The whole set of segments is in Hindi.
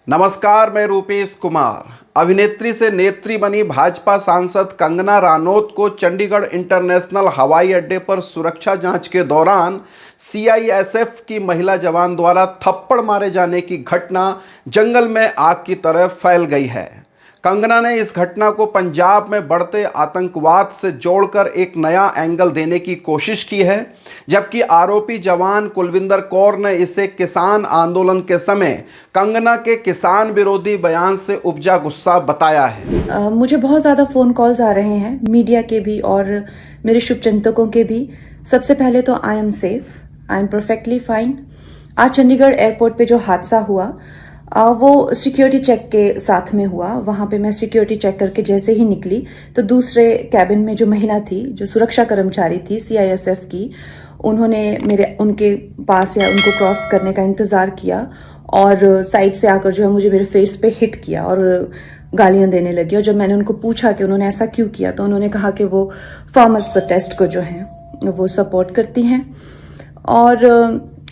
नमस्कार, मैं रूपेश कुमार। अभिनेत्री से नेत्री बनी भाजपा सांसद कंगना रानौत को चंडीगढ़ इंटरनेशनल हवाई अड्डे पर सुरक्षा जांच के दौरान सीआईएसएफ की महिला जवान द्वारा थप्पड़ मारे जाने की घटना जंगल में आग की तरह फैल गई है। कंगना ने इस घटना को पंजाब में बढ़ते आतंकवाद से जोड़कर एक नया एंगल देने की कोशिश की है, जबकि आरोपी जवान कुलविंदर कौर ने इसे किसान आंदोलन के समय कंगना के किसान विरोधी बयान से उपजा गुस्सा बताया है। मुझे बहुत ज़्यादा फ़ोन कॉल्स आ रहे हैं, मीडिया के भी और मेरे शुभचिंतकों के भी। सबसे पहले तो I am safe, I am perfectly fine. आज चंडीगढ़ एयरपोर्ट पे जो हादसा हुआ वो सिक्योरिटी चेक के साथ में हुआ। वहाँ पे मैं सिक्योरिटी चेक करके जैसे ही निकली तो दूसरे कैबिन में जो महिला थी, जो सुरक्षा कर्मचारी थी सीआईएसएफ की, उन्होंने उनके पास या उनको क्रॉस करने का इंतज़ार किया और साइड से आकर जो है मुझे मेरे फेस पे हिट किया और गालियां देने लगी। और जब मैंने उनको पूछा कि उन्होंने ऐसा क्यों किया तो उन्होंने कहा कि वो फार्मर्स प्रोटेस्ट को जो है वो सपोर्ट करती हैं। और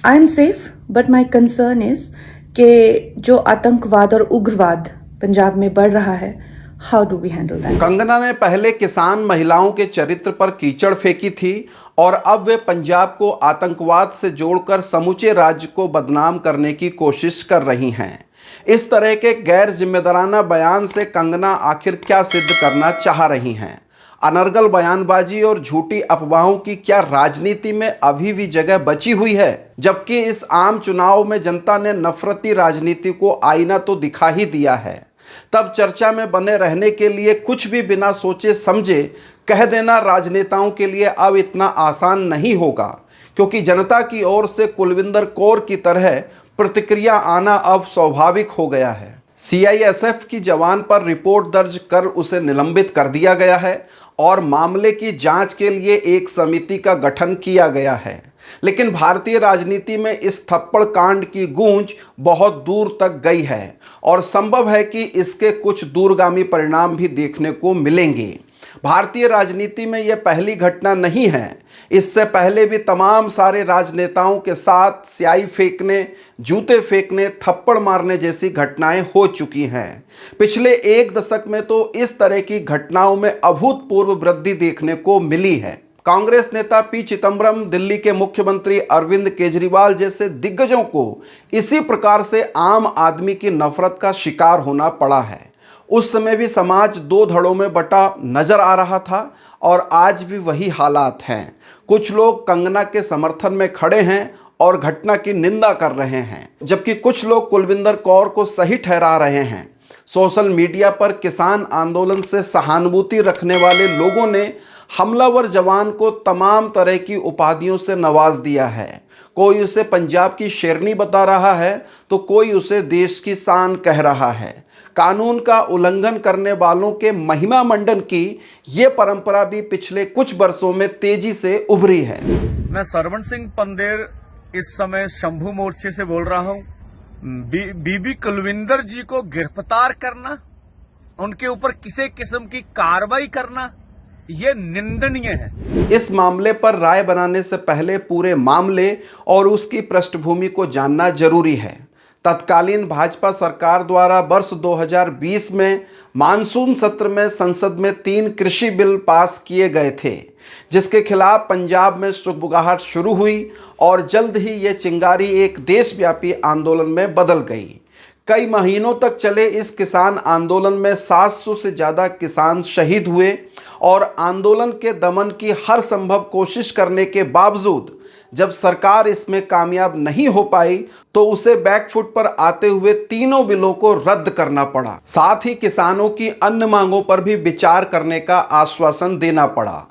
I am safe, but my concern is कि जो आतंकवाद और उग्रवाद पंजाब में बढ़ रहा है, how do we handle that. Kangana ने पहले किसान महिलाओं के चरित्र पर कीचड़ फेंकी थी और अब वे पंजाब को आतंकवाद से जोड़कर समूचे राज्य को बदनाम करने की कोशिश कर रही हैं। इस तरह के गैर जिम्मेदाराना बयान से कंगना आखिर क्या सिद्ध करना चाह रही हैं? अनर्गल बयानबाजी और झूठी अफवाहों की क्या राजनीति में अभी भी जगह बची हुई है? जबकि इस आम चुनाव में जनता ने नफरती राजनीति को आईना तो दिखा ही दिया है, तब चर्चा में बने रहने के लिए कुछ भी बिना सोचे समझे कह देना राजनेताओं के लिए अब इतना आसान नहीं होगा, क्योंकि जनता की ओर से कुलविंदर कौर की तरह प्रतिक्रिया आना अब स्वाभाविक हो गया है। सीआईएसएफ की जवान पर रिपोर्ट दर्ज कर उसे निलंबित कर दिया गया है और मामले की जांच के लिए एक समिति का गठन किया गया है। लेकिन भारतीय राजनीति में इस थप्पड़ कांड की गूंज बहुत दूर तक गई है और संभव है कि इसके कुछ दूरगामी परिणाम भी देखने को मिलेंगे। भारतीय राजनीति में यह पहली घटना नहीं है। इससे पहले भी तमाम सारे राजनेताओं के साथ स्याही फेंकने, जूते फेंकने, थप्पड़ मारने जैसी घटनाएं हो चुकी हैं। पिछले एक दशक में तो इस तरह की घटनाओं में अभूतपूर्व वृद्धि देखने को मिली है। कांग्रेस नेता पी चिदंबरम, दिल्ली के मुख्यमंत्री अरविंद केजरीवाल जैसे दिग्गजों को इसी प्रकार से आम आदमी की नफरत का शिकार होना पड़ा है। उस समय भी समाज दो धड़ों में बटा नजर आ रहा था और आज भी वही हालात हैं। कुछ लोग कंगना के समर्थन में खड़े हैं और घटना की निंदा कर रहे हैं, जबकि कुछ लोग कुलविंदर कौर को सही ठहरा रहे हैं। सोशल मीडिया पर किसान आंदोलन से सहानुभूति रखने वाले लोगों ने हमलावर जवान को तमाम तरह की उपाधियों से नवाज दिया है। कोई उसे पंजाब की शेरनी बता रहा है तो कोई उसे देश की शान कह रहा है। कानून का उल्लंघन करने वालों के महिमा मंडन की ये परंपरा भी पिछले कुछ वर्षों में तेजी से उभरी है। मैं सरवण सिंह पंदेर इस समय शंभू मोर्चे से बोल रहा हूँ। बीबी कुलविंदर जी को गिरफ्तार करना, उनके ऊपर किसी किस्म की कार्रवाई करना, ये निंदनीय है। इस मामले पर राय बनाने से पहले पूरे मामले और उसकी पृष्ठभूमि को जानना जरूरी है। तत्कालीन भाजपा सरकार द्वारा वर्ष 2020 में मानसून सत्र में संसद में 3 कृषि बिल पास किए गए थे, जिसके खिलाफ पंजाब में सुगबुगाहट शुरू हुई और जल्द ही ये चिंगारी एक देशव्यापी आंदोलन में बदल गई। कई महीनों तक चले इस किसान आंदोलन में 700 से ज़्यादा किसान शहीद हुए और आंदोलन के दमन की हर संभव कोशिश करने के बावजूद जब सरकार इसमें कामयाब नहीं हो पाई तो उसे बैकफुट पर आते हुए तीनों बिलों को रद्द करना पड़ा। साथ ही किसानों की अन्य मांगों पर भी विचार करने का आश्वासन देना पड़ा।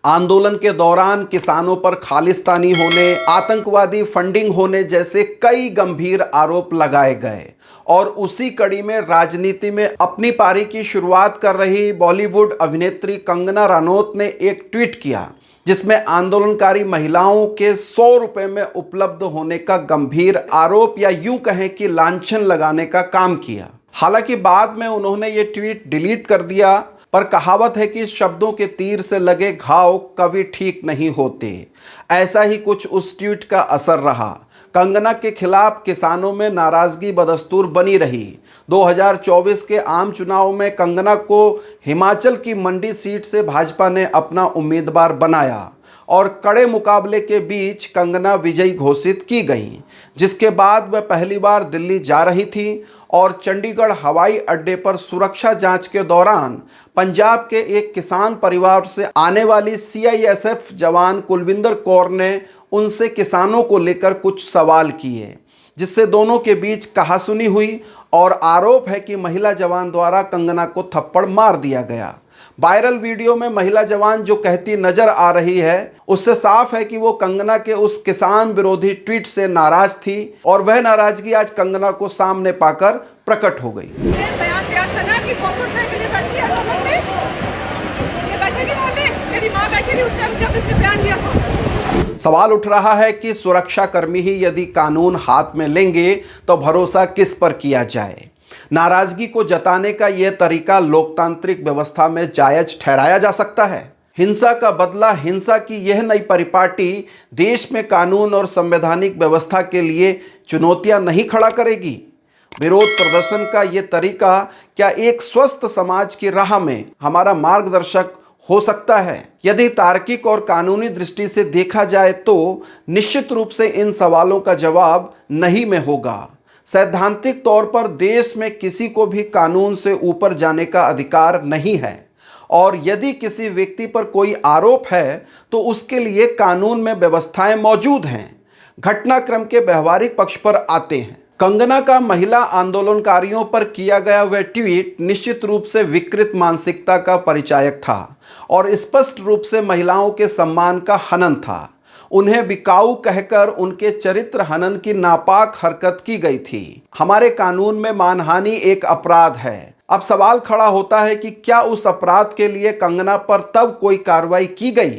आंदोलन के दौरान किसानों पर खालिस्तानी होने, आतंकवादी फंडिंग होने जैसे कई गंभीर आरोप लगाए गए और उसी कड़ी में राजनीति में अपनी पारी की शुरुआत कर रही बॉलीवुड अभिनेत्री कंगना रानौत ने एक ट्वीट किया, जिसमें आंदोलनकारी महिलाओं के 100 रुपए में उपलब्ध होने का गंभीर आरोप या यूं कहें कि लांछन लगाने का काम किया। हालांकि बाद में उन्होंने ये ट्वीट डिलीट कर दिया, पर कहावत है कि शब्दों के तीर से लगे घाव कभी ठीक नहीं होते। ऐसा ही कुछ उस ट्वीट का असर रहा। कंगना के खिलाफ किसानों में नाराजगी बदस्तूर बनी रही। 2024 के आम चुनाव में कंगना को हिमाचल की मंडी सीट से भाजपा ने अपना उम्मीदवार बनाया और कड़े मुकाबले के बीच कंगना विजयी घोषित की गई, जिसके बाद वह पहली बार दिल्ली जा रही थी और चंडीगढ़ हवाई अड्डे पर सुरक्षा जांच के दौरान पंजाब के एक किसान परिवार से आने वाली CISF जवान कुलविंदर कौर ने उनसे किसानों को लेकर कुछ सवाल किए, जिससे दोनों के बीच कहासुनी हुई और आरोप है कि महिला जवान द्वारा कंगना को थप्पड़ मार दिया गया। वायरल वीडियो में महिला जवान जो कहती नजर आ रही है, उससे साफ है कि वो कंगना के उस किसान विरोधी ट्वीट से नाराज थी और वह नाराजगी आज कंगना को सामने पाकर प्रकट हो गई। बयान दिया था ना कि 100 रुपए के लिए बैठी है दोनों में, ये बैठेगी वहाँ पे, मेरी माँ बैठी थी उस टाइम जब इसने बयान दिया था। सवाल उठ रहा है कि सुरक्षा कर्मी ही यदि कानून हाथ में लेंगे तो भरोसा किस पर किया जाए। नाराजगी को जताने का यह तरीका लोकतांत्रिक व्यवस्था में जायज ठहराया जा सकता है। हिंसा का बदला हिंसा की यह नई परिपाटी देश में कानून और संवैधानिक व्यवस्था के लिए चुनौतियां नहीं खड़ा करेगी। विरोध प्रदर्शन का यह तरीका क्या एक स्वस्थ समाज की राह में हमारा मार्गदर्शक हो सकता है? यदि तार्किक और कानूनी दृष्टि से देखा जाए तो निश्चित रूप से इन सवालों का जवाब नहीं में होगा। सैद्धांतिक तौर पर देश में किसी को भी कानून से ऊपर जाने का अधिकार नहीं है और यदि किसी व्यक्ति पर कोई आरोप है तो उसके लिए कानून में व्यवस्थाएं मौजूद हैं। घटनाक्रम के व्यवहारिक पक्ष पर आते हैं। कंगना का महिला आंदोलनकारियों पर किया गया वह ट्वीट निश्चित रूप से विकृत मानसिकता का परिचायक था और स्पष्ट रूप से महिलाओं के सम्मान का हनन था। उन्हें बिकाऊ कहकर उनके चरित्र हनन की नापाक हरकत की गई थी। हमारे कानून में मानहानि एक अपराध है। अब सवाल खड़ा होता है कि क्या उस अपराध के लिए कंगना पर तब कोई कार्रवाई की गई?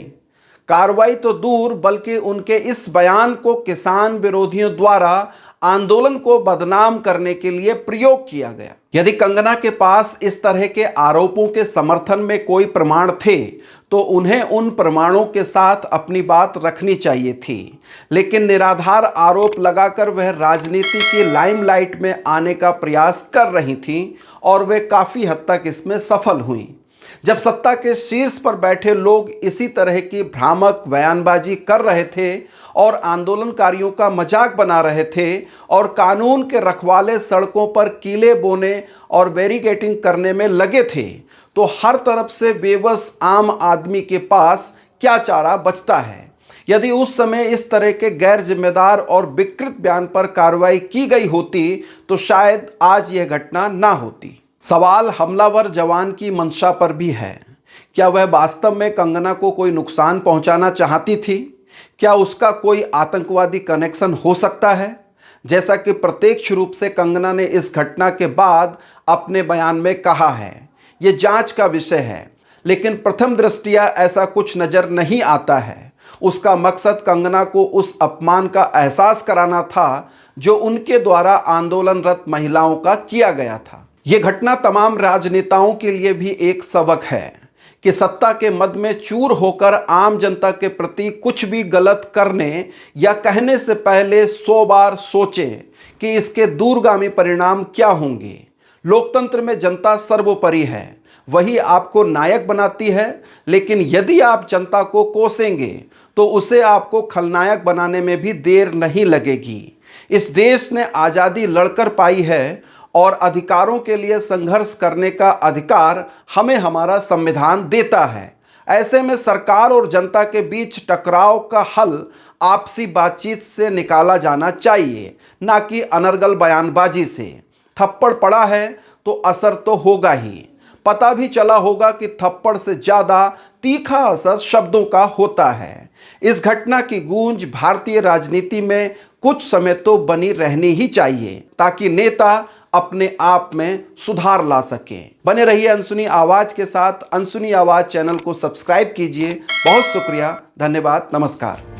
कार्रवाई तो दूर बल्कि उनके इस बयान को किसान विरोधियों द्वारा आंदोलन को बदनाम करने के लिए प्रयोग किया गया। यदि कंगना के पास इस तरह के आरोपों के समर्थन में कोई प्रमाण थे तो उन्हें उन प्रमाणों के साथ अपनी बात रखनी चाहिए थी, लेकिन निराधार आरोप लगाकर वह राजनीति की लाइमलाइट में आने का प्रयास कर रही थीं और वे काफी हद तक इसमें सफल हुईं। जब सत्ता के शीर्ष पर बैठे लोग इसी तरह की भ्रामक बयानबाजी कर रहे थे और आंदोलनकारियों का मजाक बना रहे थे और कानून के रखवाले सड़कों पर कीले बोने और बैरिकेडिंग करने में लगे थे, तो हर तरफ से बेबस आम आदमी के पास क्या चारा बचता है? यदि उस समय इस तरह के गैर जिम्मेदार और विकृत बयान पर कार्रवाई की गई होती तो शायद आज यह घटना ना होती। सवाल हमलावर जवान की मंशा पर भी है। क्या वह वास्तव में कंगना को कोई नुकसान पहुंचाना चाहती थी? क्या उसका कोई आतंकवादी कनेक्शन हो सकता है? जैसा कि प्रत्यक्ष रूप से कंगना ने इस घटना के बाद अपने बयान में कहा है, यह जांच का विषय है, लेकिन प्रथम दृष्टया ऐसा कुछ नजर नहीं आता है। उसका मकसद कंगना को उस अपमान का एहसास कराना था जो उनके द्वारा आंदोलनरत महिलाओं का किया गया था। यह घटना तमाम राजनेताओं के लिए भी एक सबक है कि सत्ता के मद में चूर होकर आम जनता के प्रति कुछ भी गलत करने या कहने से पहले 100 बार सोचें कि इसके दूरगामी परिणाम क्या होंगे। लोकतंत्र में जनता सर्वोपरि है, वही आपको नायक बनाती है, लेकिन यदि आप जनता को कोसेंगे तो उसे आपको खलनायक बनाने में भी देर नहीं लगेगी। इस देश ने आज़ादी लड़कर पाई है और अधिकारों के लिए संघर्ष करने का अधिकार हमें हमारा संविधान देता है। ऐसे में सरकार और जनता के बीच टकराव का हल आपसी बातचीत से निकाला जाना चाहिए, ना कि अनर्गल बयानबाजी से। थप्पड़ पड़ा है तो असर तो होगा ही। पता भी चला होगा कि थप्पड़ से ज़्यादा तीखा असर शब्दों का होता है। इस घटना की गूंज भारतीय राजनीति में कुछ समय तो बनी रहनी ही चाहिए ताकि नेता अपने आप में सुधार ला सके। बने रहिए अनसुनी आवाज के साथ। अनसुनी आवाज चैनल को सब्सक्राइब कीजिए। बहुत शुक्रिया, धन्यवाद, नमस्कार।